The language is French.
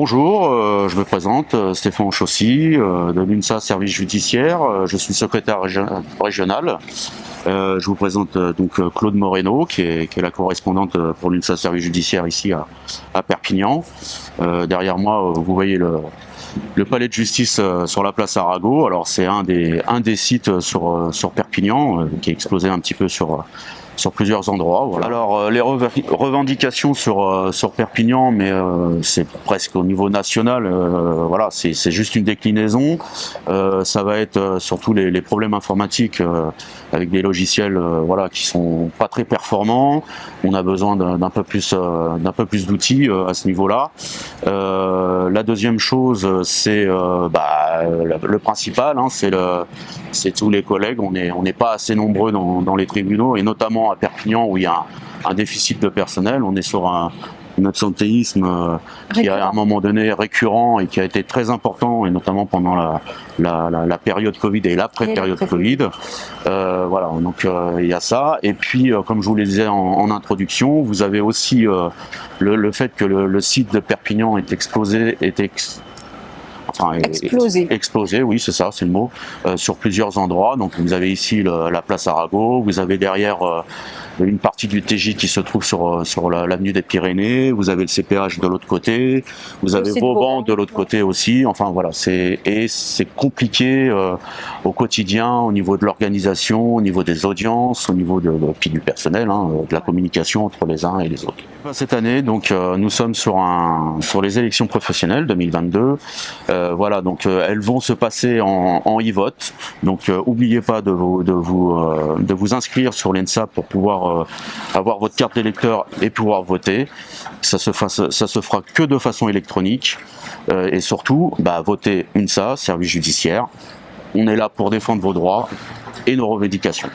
Bonjour, je me présente, Stéphane Chaussy, de l'UNSA Service Judiciaire. Je suis secrétaire régional. Je vous présente donc Claude Moreno, qui est la correspondante pour l'UNSA Service Judiciaire ici à Perpignan. Derrière moi, vous voyez le palais de justice sur la place Arago. Alors c'est un des sites sur Perpignan qui est explosé un petit peu sur plusieurs endroits. Voilà. Alors les revendications sur Perpignan, mais c'est presque au niveau national, voilà, c'est juste une déclinaison. Ça va être surtout les problèmes informatiques avec des logiciels voilà, qui sont pas très performants. On a besoin d'un peu plus d'outils à ce niveau-là. La deuxième chose, c'est le principal, hein, c'est tous les collègues. On n'est pas assez nombreux dans les tribunaux, et notamment à Perpignan où il y a un déficit de personnel. On est sur un absentéisme qui à un moment donné récurrent et qui a été très important, et notamment pendant la période Covid et l'après-période Covid. Voilà, donc il y a ça. Et puis, comme je vous le disais en introduction, vous avez aussi le fait que le site de Perpignan est explosé, explosé, oui, c'est ça, c'est le mot, sur plusieurs endroits. Donc vous avez ici la place Arago, vous avez derrière une partie du TJ qui se trouve sur l'avenue des Pyrénées, vous avez le CPH de l'autre côté, vous avez Vauban de l'autre côté aussi. Enfin voilà, c'est compliqué au quotidien, au niveau de l'organisation, au niveau des audiences, au niveau puis du personnel, hein, de la communication entre les uns et les autres. Cette année, donc, nous sommes sur les élections professionnelles 2022. Voilà, donc elles vont se passer en e-vote. Donc, n'oubliez pas de vous inscrire sur l'ENSA pour pouvoir avoir votre carte d'électeur et pouvoir voter. Ça se fera que de façon électronique. Et surtout, votez UNSA, service judiciaire. On est là pour défendre vos droits et nos revendications.